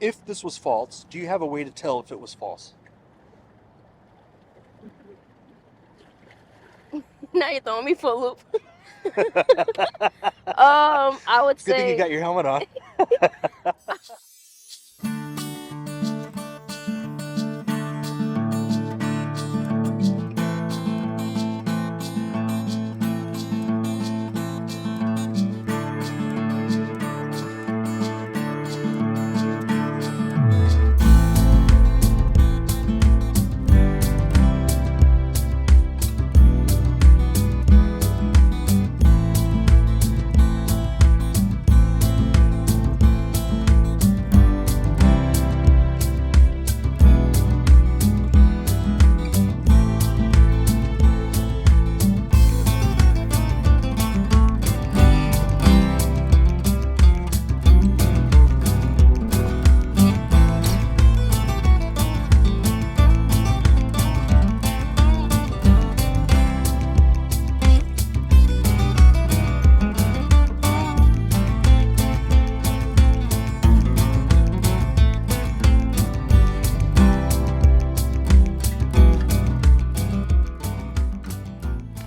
if this was false, do you have a way to tell if it was false? Now you're throwing me for a loop. I would Good thing you say got your helmet on.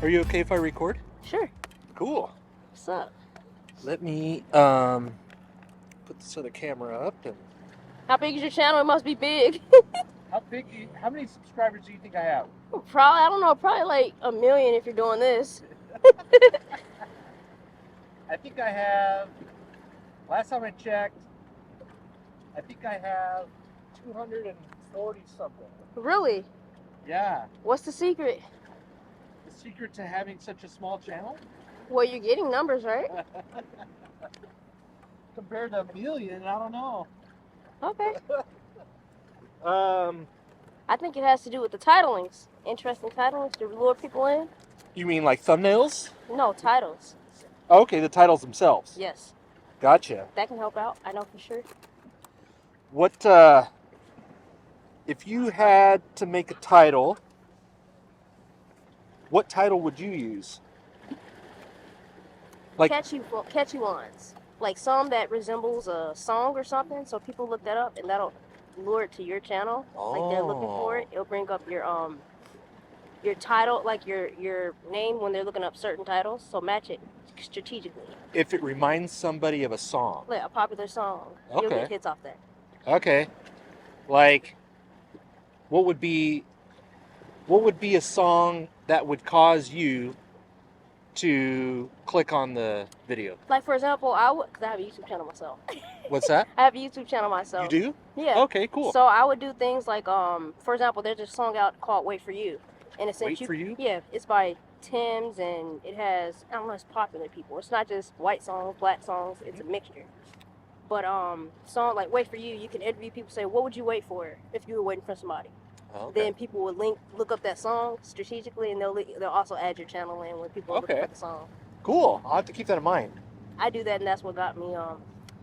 Are you okay if I record? sure. Cool. What's up? Let me put this other camera up and. How big is your channel? It must be big. How many subscribers do you think I have? Probably, I don't know, probably like 1 million if you're doing this. I think I have. Last time I checked, I think I have 240 something. Really? Yeah. What's the secret? The secret to having such a small channel? Well, you're getting numbers, right? Compared to 1 million, I don't know. Okay. I think it has to do with the titlings. Interesting titlings to lure people in. You mean like thumbnails? No, titles. Okay, the titles themselves. Yes. Gotcha. That can help out, I know for sure. What, if you had to make a title, what title would you use? Like Catchy ones. Like some that resembles a song or something, so people look that up and that'll lure it to your channel. Like they're looking for it. It'll bring up your title, like your name when they're looking up certain titles, so match it strategically. if it reminds somebody of a song. Like a popular song. You'll Okay. get hits off that. Okay. Like, what would be a song that would cause you to click on the video? Like for example, cause I have a YouTube channel myself. What's that? I have a YouTube channel myself. You do? Yeah. Okay, cool. So I would do things like, for example, there's a song out called "Wait for You," and it's Wait for You? Yeah, it's by Tim's, and it has, I don't know, it's popular people. It's not just white songs, black songs. It's a mixture. But song like "Wait for You," you can interview people, say, "What would you wait for if you were waiting for somebody?" Okay. Then people would look up that song strategically, and they'll also add your channel in when people are looking for the song. Cool. I'll have to keep that in mind. I do that, and that's what got me, I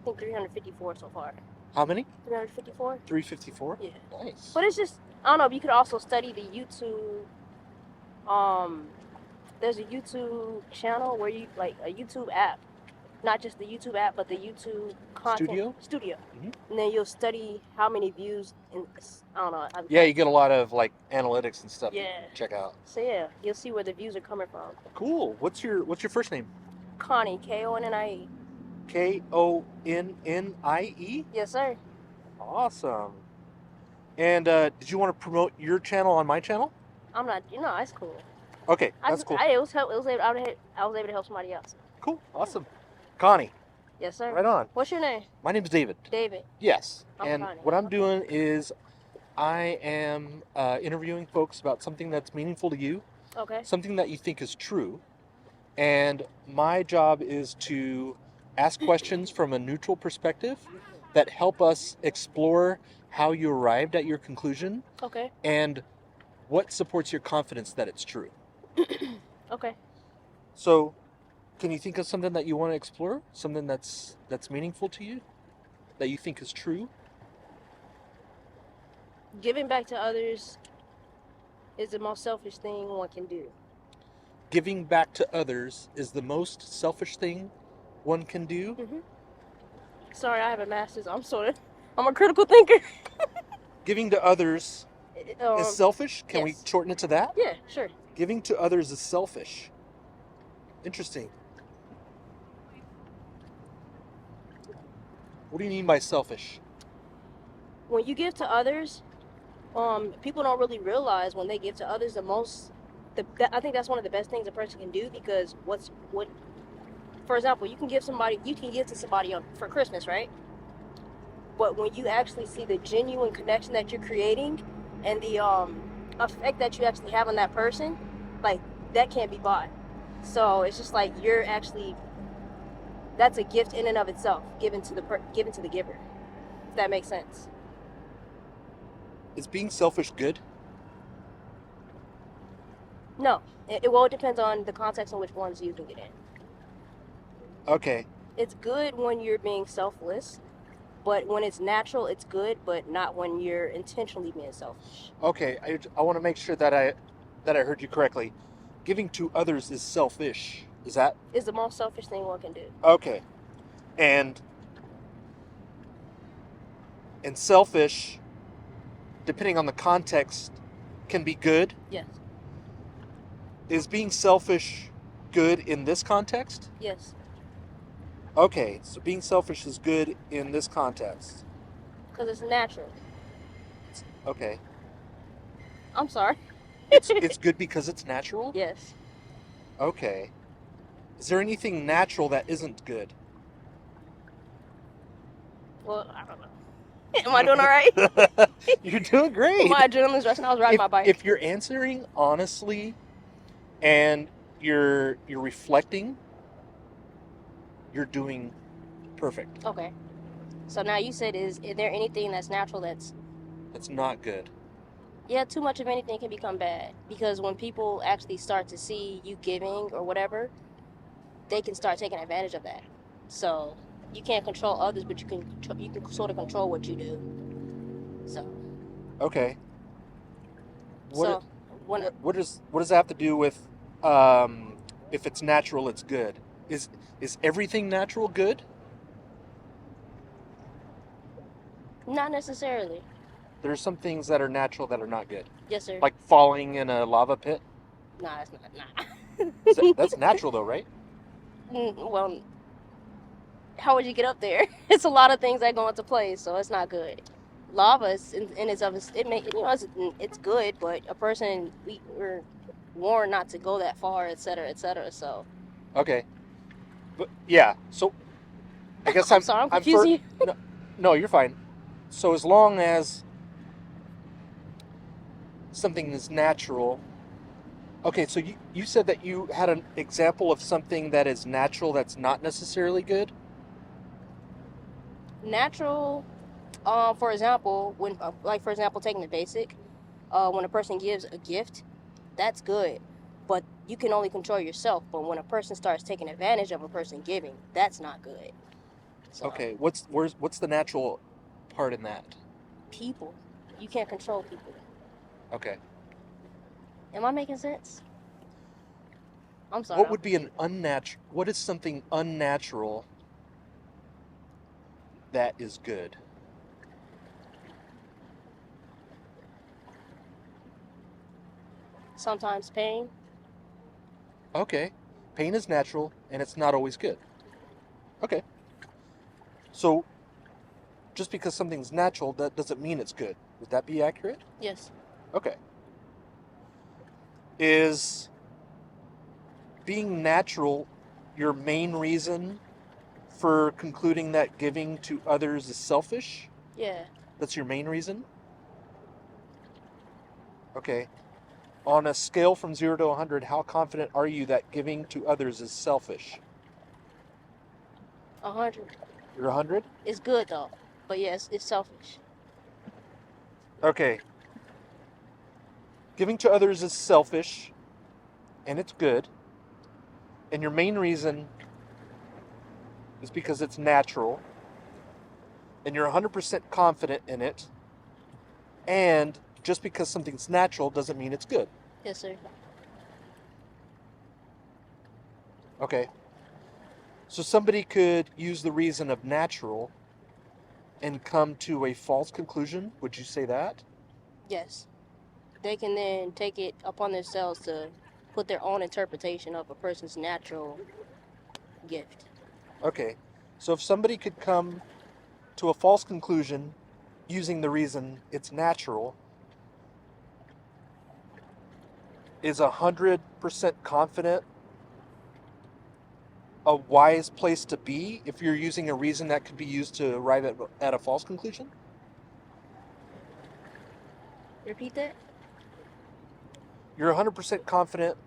think 354 so far. How many? 354. 354? Yeah. Nice. But it's just, I don't know, you could also study the YouTube, there's a YouTube channel where you, like a YouTube app, not just the YouTube app, but the YouTube content. Studio. Mm-hmm. And then you'll study how many views, and I don't know. Yeah, you get a lot of like analytics and stuff. Yeah. To check out. So yeah, you'll see where the views are coming from. Cool. What's your first name? Konnie, Konnie. Konnie? Yes, sir. Awesome. And did you want to promote your channel on my channel? I'm not. That's cool. Okay, that's cool. I was able to help somebody else. Cool. Awesome. Konnie. Yes, sir. Right on. What's your name? My name's David. David. Yes. I'm Konnie. What I'm doing is I am interviewing folks about something that's meaningful to you. Okay. Something that you think is true. And my job is to ask questions from a neutral perspective that help us explore how you arrived at your conclusion. Okay. And what supports your confidence that it's true. Okay. So, can you think of something that you want to explore? Something that's meaningful to you? That you think is true? Giving back to others is the most selfish thing one can do. Giving back to others is the most selfish thing one can do? Mm-hmm. Sorry, I have a master's. I'm sort of I'm a critical thinker. Giving to others is selfish? Can we yes. shorten it to that? Yeah, sure. Giving to others is selfish. Interesting. What do you mean by selfish? When you give to others, people don't really realize when they give to others I think that's one of the best things a person can do, because for example, you can give to somebody for Christmas, right? But when you actually see the genuine connection that you're creating and the effect that you actually have on that person, like, that can't be bought. So it's just like that's a gift in and of itself, given to the giver. If that makes sense. Is being selfish good? No, it depends on the context in which one's using it in. Okay. It's good when you're being selfless, but when it's natural, it's good, but not when you're intentionally being selfish. Okay, I want to make sure that I heard you correctly. Giving to others is selfish. Is that? It's the most selfish thing one can do. Okay. And selfish, depending on the context, can be good? Yes. Is being selfish good in this context? Yes. Okay, so being selfish is good in this context. Because it's natural. Okay. I'm sorry. It's good because it's natural? Yes. Okay. Is there anything natural that isn't good? Well, I don't know. Am I doing all right? You're doing great. My adrenaline's rushing. I was riding my bike. If you're answering honestly and you're reflecting, you're doing perfect. Okay. So now you said, is there anything that's natural that's not good? Yeah, too much of anything can become bad, because when people actually start to see you giving or whatever, they can start taking advantage of that. So you can't control others, but you can sort of control what you do. So. Okay. What does that have to do with if it's natural, it's good? Is everything natural good? Not necessarily. There are some things that are natural that are not good. Yes, sir. Like falling in a lava pit? Nah, that's not. Nah. That's natural though, right? Well, how would you get up there? It's a lot of things that go into play, so it's not good. Lava is in its of it's good, but a person, we're warned not to go that far, etc., so. Okay. But yeah, so I guess I'm sorry, I'm confusing you. No, you're fine. So as long as something is natural. Okay, so you said that you had an example of something that is natural that's not necessarily good? Natural, for example, when taking the basic, when a person gives a gift, that's good, but you can only control yourself. But when a person starts taking advantage of a person giving, that's not good. So, okay, what's the natural part in that? People. You can't control people. Okay. Am I making sense? I'm sorry. What would be what is something unnatural that is good? Sometimes pain. Okay. Pain is natural and it's not always good. Okay. So just because something's natural, that doesn't mean it's good. Would that be accurate? Yes. Okay. Is being natural your main reason for concluding that giving to others is selfish? Yeah. That's your main reason? Okay. On a scale from 0 to 100, how confident are you that giving to others is selfish? 100. You're 100? It's good though, but yes, it's selfish. Okay. Giving to others is selfish, and it's good. And your main reason is because it's natural, and you're 100% confident in it, and just because something's natural doesn't mean it's good. Yes, sir. Okay. So somebody could use the reason of natural and come to a false conclusion. Would you say that? Yes. They can then take it upon themselves to put their own interpretation of a person's natural gift. Okay. So if somebody could come to a false conclusion using the reason it's natural, is 100% confident a wise place to be if you're using a reason that could be used to arrive at a false conclusion? Repeat that? You're 100% confident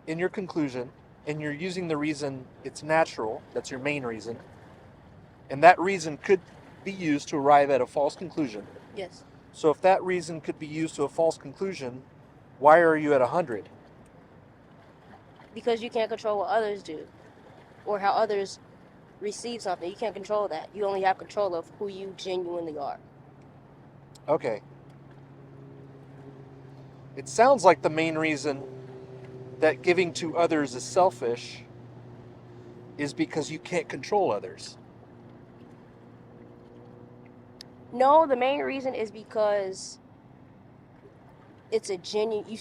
in your conclusion, and you're using the reason it's natural, that's your main reason, and that reason could be used to arrive at a false conclusion. Yes. So if that reason could be used to a false conclusion, why are you at 100? Because you can't control what others do or how others receive something. You can't control that. You only have control of who you genuinely are. Okay. It sounds like the main reason that giving to others is selfish is because you can't control others. No, the main reason is because it's a genuine. You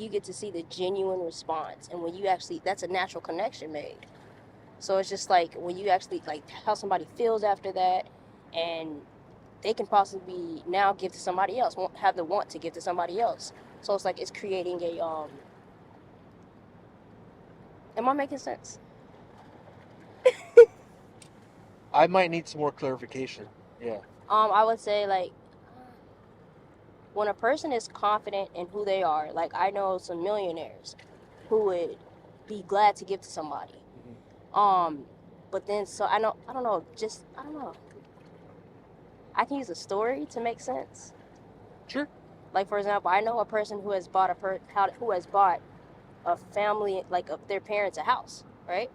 get to see the genuine response, and when you actually, that's a natural connection made. So it's just like when you actually like how somebody feels after that, and they can possibly now give to somebody else, have the want to give to somebody else. So it's like it's creating a Am I making sense? I might need some more clarification. Yeah. I would say like when a person is confident in who they are, like I know some millionaires who would be glad to give to somebody. But then so I don't know. I can use a story to make sense. Sure. Like for example, I know a person who has bought a family, like of their parents, a house, right?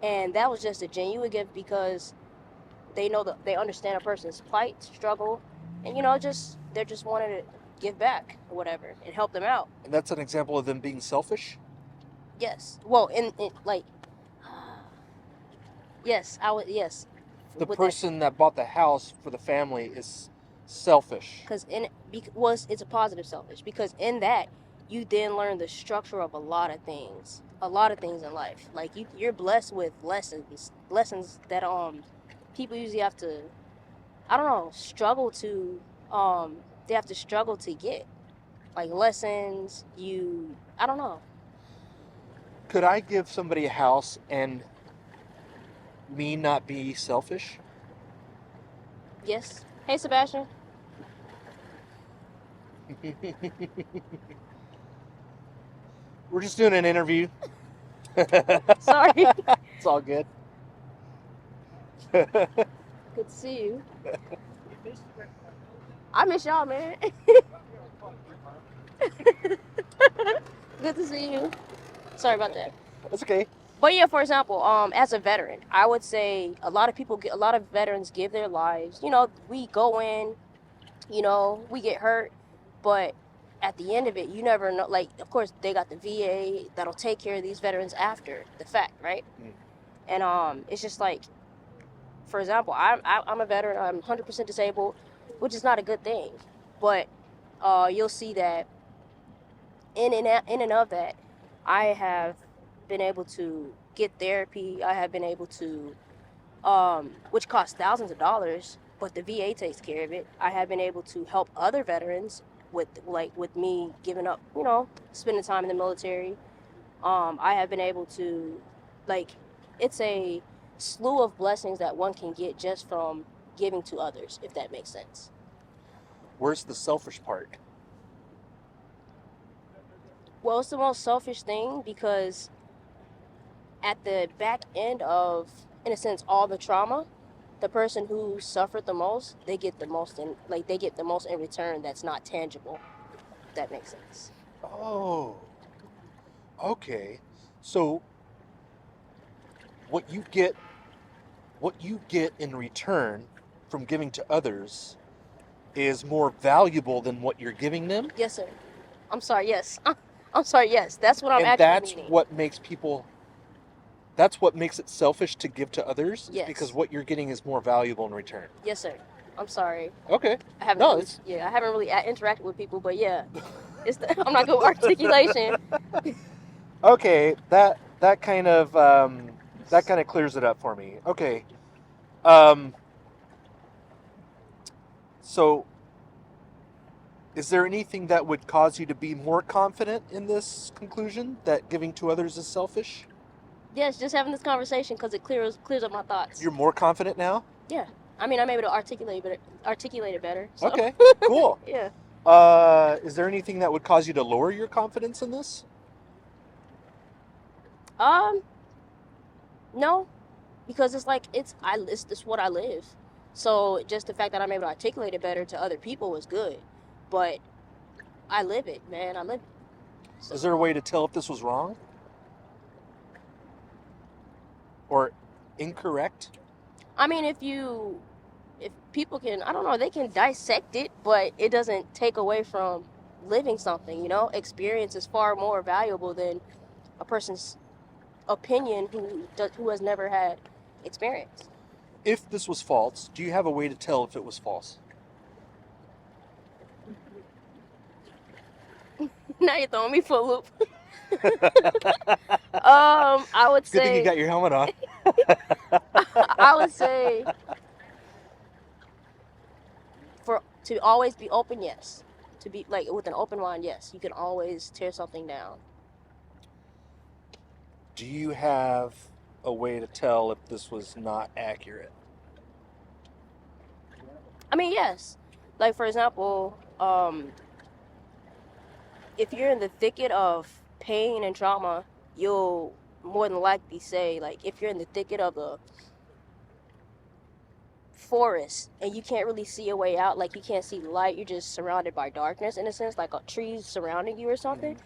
And that was just a genuine gift because they know that they understand a person's plight, struggle, and they're just wanting to give back or whatever and help them out. And that's an example of them being selfish? Yes. Well, in like, yes, yes. The person that bought the house for the family is selfish. Because it's a positive selfish, because in that you then learn the structure of a lot of things in life. Like you're blessed with lessons that people usually have to, I don't know, struggle to they have to struggle to get, like lessons. I don't know. Could I give somebody a house and me not be selfish? Yes. Hey, Sebastian. We're just doing an interview. Sorry. It's all good. Good to see you. I miss y'all, man. Good to see you. Sorry about that. That's okay. But yeah, for example, as a veteran, I would say a lot of veterans give their lives. We go in, we get hurt, but at the end of it, you never know. Like, of course, they got the VA that'll take care of these veterans after the fact, right? And it's just like, for example, I'm a veteran. I'm 100% disabled, which is not a good thing. But you'll see that in and of that, I have been able to get therapy. I have been able to, which costs thousands of dollars, but the VA takes care of it. I have been able to help other veterans with me giving up, spending time in the military. I have been able to, it's a slew of blessings that one can get just from giving to others, if that makes sense. Where's the selfish part? Well, it's the most selfish thing because at the back end of, in a sense, all the trauma, the person who suffered the most, they get the most in return that's not tangible, if that makes sense. Oh, okay. So what you get in return from giving to others is more valuable than what you're giving them? Yes, sir. I'm sorry, yes. I'm sorry, yes. That's what I'm and actually that's meaning. what makes people that's what makes it selfish to give to others? Yes. Because what you're getting is more valuable in return. Yes, sir. I'm sorry. Okay. I haven't. No, really, I haven't really interacted with people, but yeah, I'm not good with articulation. Okay, that kind of clears it up for me. Okay. So, is there anything that would cause you to be more confident in this conclusion that giving to others is selfish? Yes, just having this conversation because it clears up my thoughts. You're more confident now? Yeah. I mean, I'm able to articulate it better. So. Okay, cool. Yeah. Is there anything that would cause you to lower your confidence in this? No, because it's like it's what I live. So just the fact that I'm able to articulate it better to other people is good, but I live it, man. I live it. So. Is there a way to tell if this was wrong or incorrect? I mean, if people can, I don't know, they can dissect it, but it doesn't take away from living something. Experience is far more valuable than a person's opinion who has never had experience. If this was false, do you have a way to tell if it was false? Now you're throwing me for a loop. I would say. Good thing you got your helmet on. I would say to always be open, yes. To be with an open mind, yes. You can always tear something down. Do you have a way to tell if this was not accurate? I mean, yes. Like, for example, if you're in the thicket of pain and trauma, you'll more than likely say, like, if you're in the thicket of the forest and you can't really see a way out, like you can't see light, you're just surrounded by darkness in a sense, like trees surrounding you or something.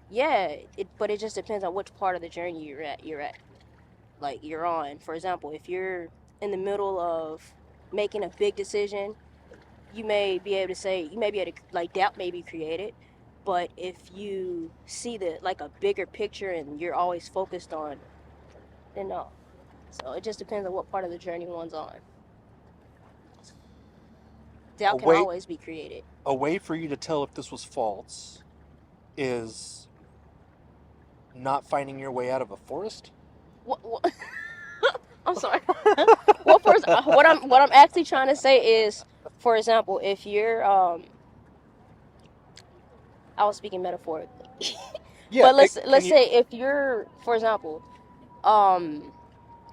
Yeah, but it just depends on which part of the journey you're at. Like, you're on. For example, if you're in the middle of making a big decision, you may be able to like, doubt may be created. But if you see a bigger picture and you're always focused on, then no. So it just depends on what part of the journey one's on. Doubt can always be created. A way for you to tell if this was false is not finding your way out of a forest? What? I'm sorry. Well, first, what I'm actually trying to say is, for example, if you're I was speaking metaphorically. Yeah, but let's say if you're, for example,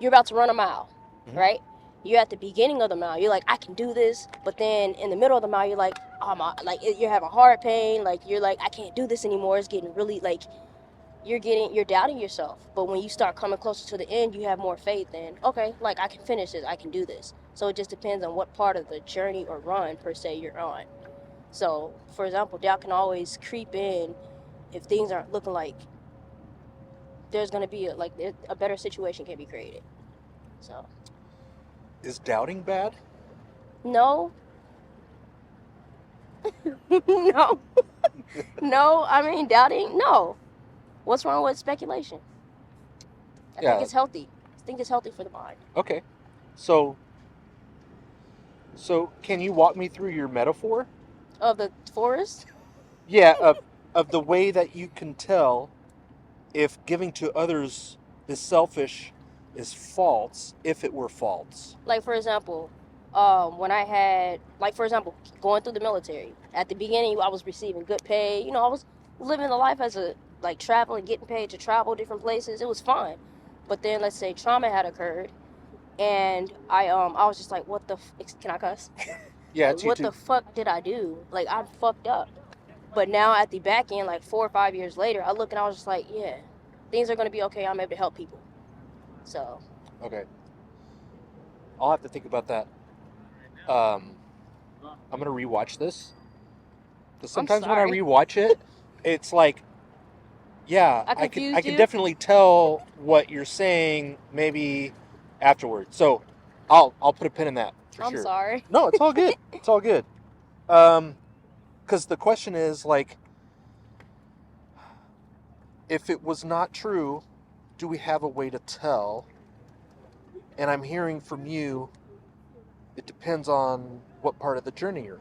you're about to run a mile, right? You're at the beginning of the mile. You're like, I can do this. But then in the middle of the mile, you're like, you're having heart pain. Like, you're like, I can't do this anymore. It's getting really, like, you're doubting yourself. But when you start coming closer to the end, you have more faith in, okay, like, I can finish this. I can do this. So it just depends on what part of the journey or run, per se, you're on. So, for example, doubt can always creep in if things aren't looking like there's going to be a better situation can be created. So. Is doubting bad? No. No. No, I mean, doubting, no. What's wrong with speculation? I think it's healthy. I think it's healthy for the mind. Okay. So can you walk me through your metaphor? Of the forest? Yeah, of the way that you can tell if giving to others is selfish is false, if it were false. Like, for example, when I had, going through the military. At the beginning, I was receiving good pay. I was living the life as traveling, getting paid to travel different places. It was fun. But then, let's say, trauma had occurred, and I was just like, what the, can I cuss? Yeah, it's what the fuck did I do? Like, I'm fucked up. But now at the back end, 4 or 5 years later, I look and I was just like, yeah, things are going to be okay. I'm able to help people. So. Okay. I'll have to think about that. I'm going to rewatch this. Because sometimes when I rewatch it, it's like, yeah, I can definitely tell what you're saying maybe afterwards. So I'll put a pin in that. I'm sorry. No, it's all good. It's all good. Because the question is, if it was not true, do we have a way to tell? And I'm hearing from you, it depends on what part of the journey you're in.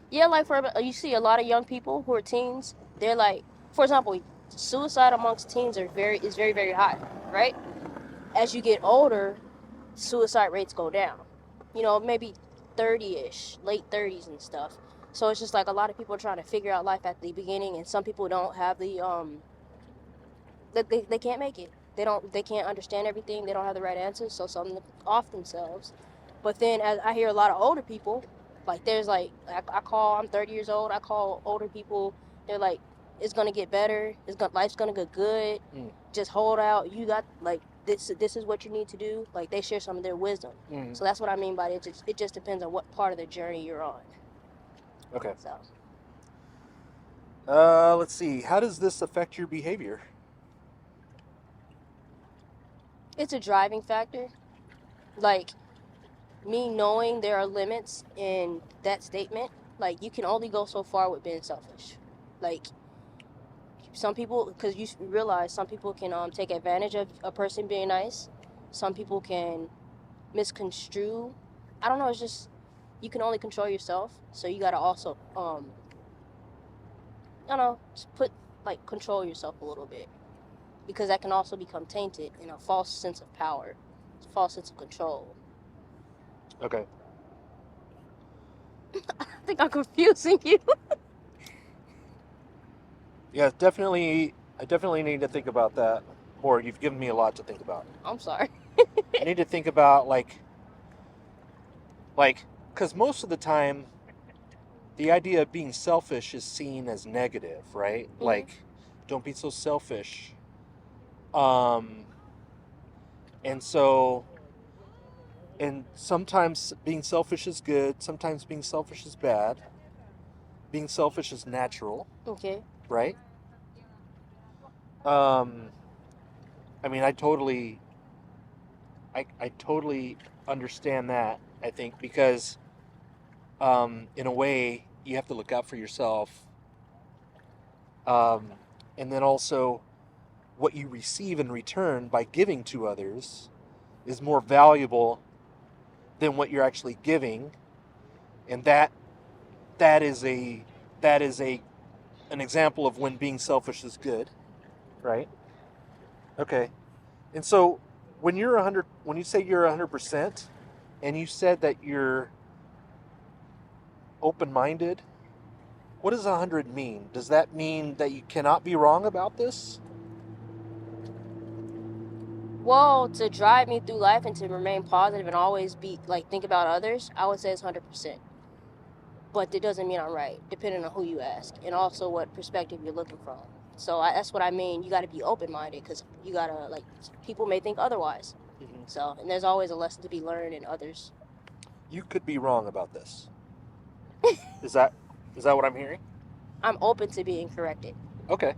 Yeah, like you see a lot of young people who are teens. They're like, for example, suicide amongst teens is very very high, right? As you get older, suicide rates go down. You know, maybe 30-ish, late 30s and stuff. So it's just like a lot of people are trying to figure out life at the beginning, and some people don't have the they can't make it. They can't understand everything. They don't have the right answers, so some off themselves. But then as I hear a lot of older people, like there's like I'm 30 years old. I call older people. They're like, it's gonna get better. Life's gonna get good. Just hold out. You got like this is what you need to do. Like they share some of their wisdom. So that's what I mean by it. It just depends on what part of the journey you're on. Okay. So. Let's see. How does this affect your behavior? It's a driving factor. Like, me knowing there are limits in that statement, like, you can only go so far with being selfish. Like, some people, because you realize some people can take advantage of a person being nice. Some people can misconstrue. I don't know, it's just, you can only control yourself. So you got to also, I don't know, just control yourself a little bit. Because that can also become tainted in a false sense of power, a false sense of control. Okay. I think I'm confusing you. Yeah, definitely. I definitely need to think about that more. You've given me a lot to think about. I'm sorry. I need to think about like, because most of the time, the idea of being selfish is seen as negative, right? Mm-hmm. Like, don't be so selfish. And so, and sometimes being selfish is good. Sometimes being selfish is bad. Being selfish is natural. Okay. Right? I mean, I totally understand that, I think, because in a way, you have to look out for yourself. And then also, what you receive in return by giving to others is more valuable than what you're actually giving. And that is an example of when being selfish is good. Right? Okay. And so when you say you're 100%, and you said that you're open-minded, what does 100 mean? Does that mean that you cannot be wrong about this? Well, to drive me through life and to remain positive and always be think about others, I would say it's 100%. But it doesn't mean I'm right, depending on who you ask and also what perspective you're looking from. So that's what I mean. You got to be open-minded because you got to, people may think otherwise. Mm-hmm. So, and there's always a lesson to be learned in others. You could be wrong about this. Is that what I'm hearing? I'm open to being corrected. Okay.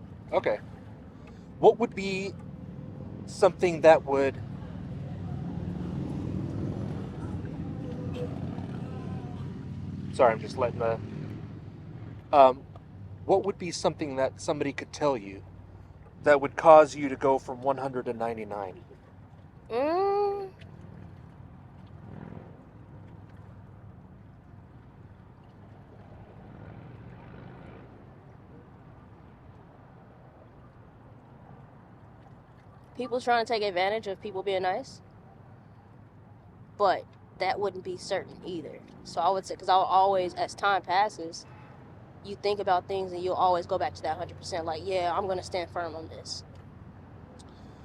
What would be something that would... Sorry, I'm just letting the... what would be something that somebody could tell you that would cause you to go from 100 to 99? People trying to take advantage of people being nice. But that wouldn't be certain either. So I would say, because I'll always, as time passes, you think about things and you'll always go back to that 100%. Like, yeah, I'm going to stand firm on this.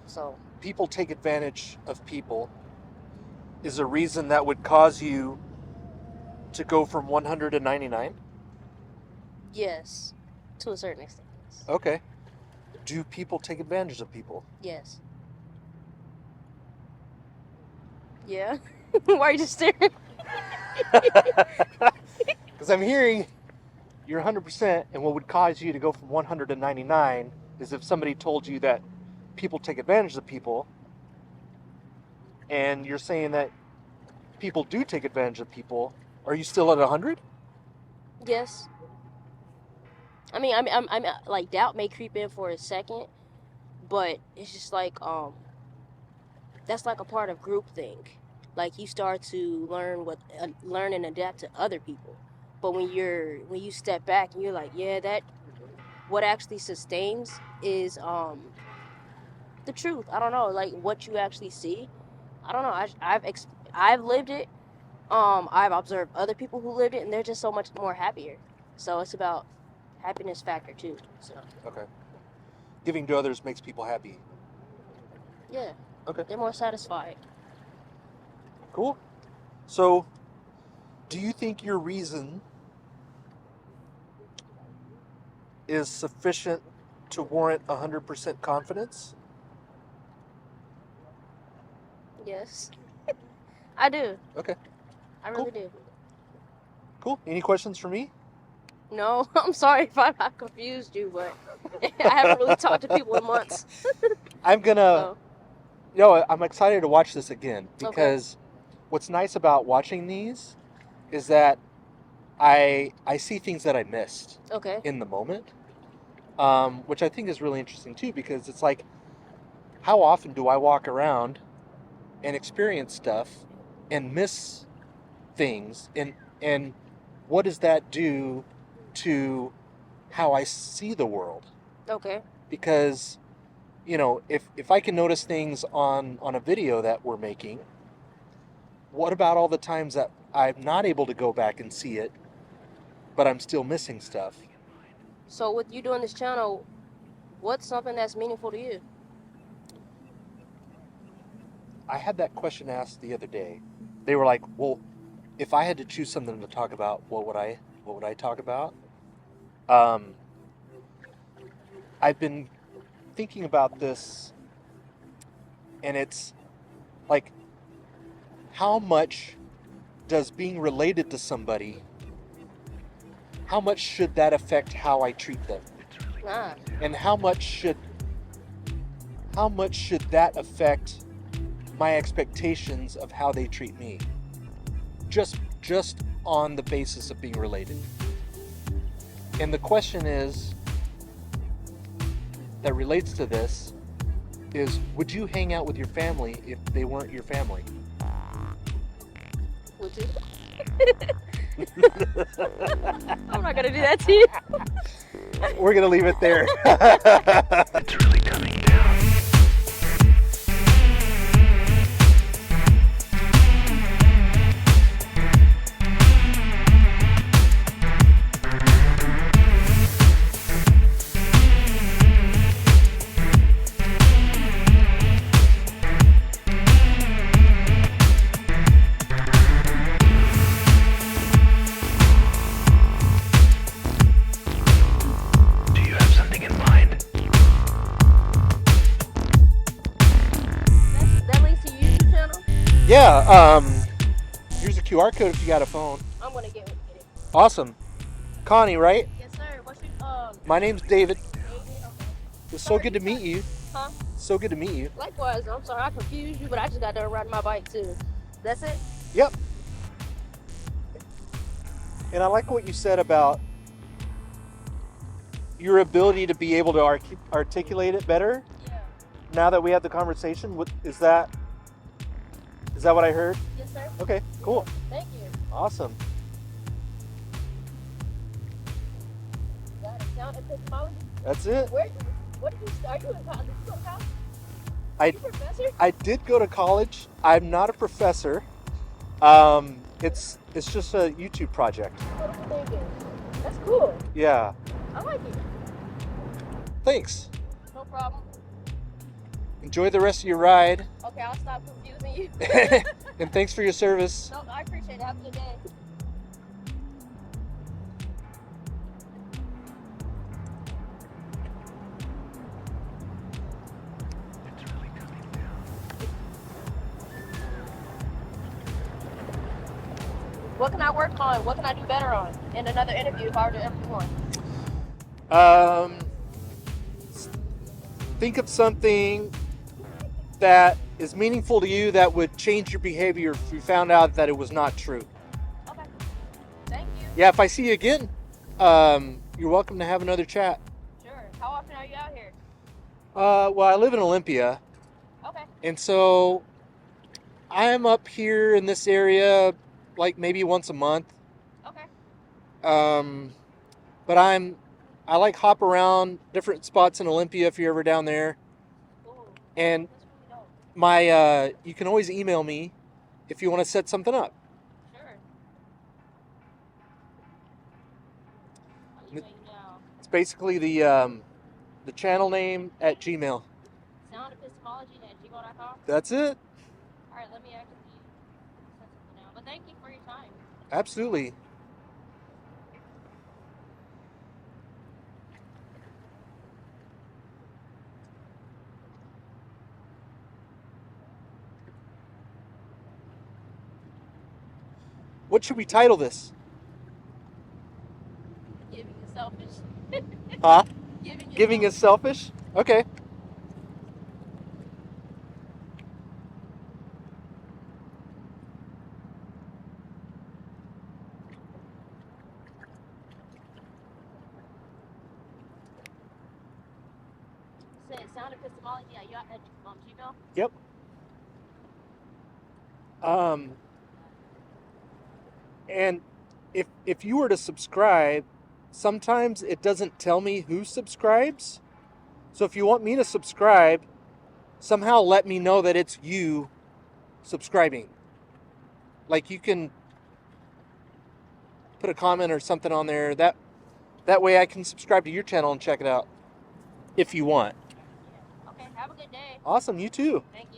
So people take advantage of people is a reason that would cause you to go from 100 to 99? Yes, to a certain extent. Yes. Okay. Do people take advantage of people? Yes. Yeah? Why are you just staring? Because I'm hearing you're 100%, and what would cause you to go from 100 to 99 is if somebody told you that people take advantage of people, and you're saying that people do take advantage of people. Are you still at 100? Yes. I mean, I'm like, doubt may creep in for a second, but it's just like, that's like a part of groupthink. Like you start to learn and adapt to other people. But when you step back and you're like, yeah, that what actually sustains is the truth. I don't know, like what you actually see. I don't know. I've lived it. I've observed other people who lived it, and they're just so much more happier. So it's about happiness factor too. So Okay. Giving to others makes people happy. yeah, Okay. they're more satisfied. Cool. So, do you think your reason is sufficient to warrant 100% confidence? Yes, I do. Okay. I really do. Cool. Any questions for me? No, I'm sorry if I confused you, but I haven't really talked to people in months. I'm gonna. So, I'm excited to watch this again because what's nice about watching these is that I see things that I missed okay. in the moment, which I think is really interesting too because it's like, how often do I walk around and experience stuff and miss things, and what does that do to how I see the world? Okay. Because if I can notice things on a video that we're making, what about all the times that I'm not able to go back and see it, but I'm still missing stuff? So with you doing this channel, what's something that's meaningful to you? I had that question asked the other day. They were like, "Well, if I had to choose something to talk about, what would I talk about?" I've been thinking about this, and it's like, how much does being related to somebody, how much should that affect how I treat them? And how much should that affect my expectations of how they treat me? Just on the basis of being related. And the question is, that relates to this, is would you hang out with your family if they weren't your family? Would you? I'm not gonna do that to you. We're gonna leave it there. It's really coming down. Do you have something in mind? That links to your YouTube channel. Yeah, here's a QR code if you got a phone. I'm gonna get it. Awesome. Connie, right? Yes, sir. What's your My name's David. David? Okay. It's so good to meet you. Huh? So good to meet you. Likewise. I'm sorry I confused you, but I just got done riding my bike too. That's it. Yep. And I like what you said about your ability to be able to articulate it better. Yeah. Now that we had the conversation, is that what I heard? Yes, sir. Okay, cool. Thank you. Awesome. Got account epistemology. That's it. What did you? Are you in college? Did you go to college? I Are you a professor? I did go to college. I'm not a professor. It's just a YouTube project. What are you thinking? That's cool. Yeah. I like it. Thanks. No problem. Enjoy the rest of your ride. Okay, I'll stop confusing you. And thanks for your service. No, I appreciate it. Have a good day. It's really coming down. What can I work on? What can I do better on? In another interview if I were to ever do one. Think of something that is meaningful to you that would change your behavior if you found out that it was not true. Okay. Thank you. Yeah, if I see you again, you're welcome to have another chat. Sure. How often are you out here? Well, I live in Olympia, Okay. and so I'm up here in this area like maybe once a month. Okay. But I like hop around different spots in Olympia if you're ever down there. Cool. And That's really dope. my you can always email me if you want to set something up. Sure. I'll email you now. It's basically the channel name at Gmail. Soundepistemology@gmail.com. That's it. All right, let me actually send something now. But thank you for your time. Absolutely. What should we title this? Giving is selfish. Huh? Giving Is selfish? Okay. Soundepistemology@gmail. Yep. And if you were to subscribe, sometimes it doesn't tell me who subscribes. So if you want me to subscribe, somehow let me know that it's you subscribing. Like you can put a comment or something on there. That way I can subscribe to your channel and check it out if you want. Okay, have a good day. Awesome, you too. Thank you.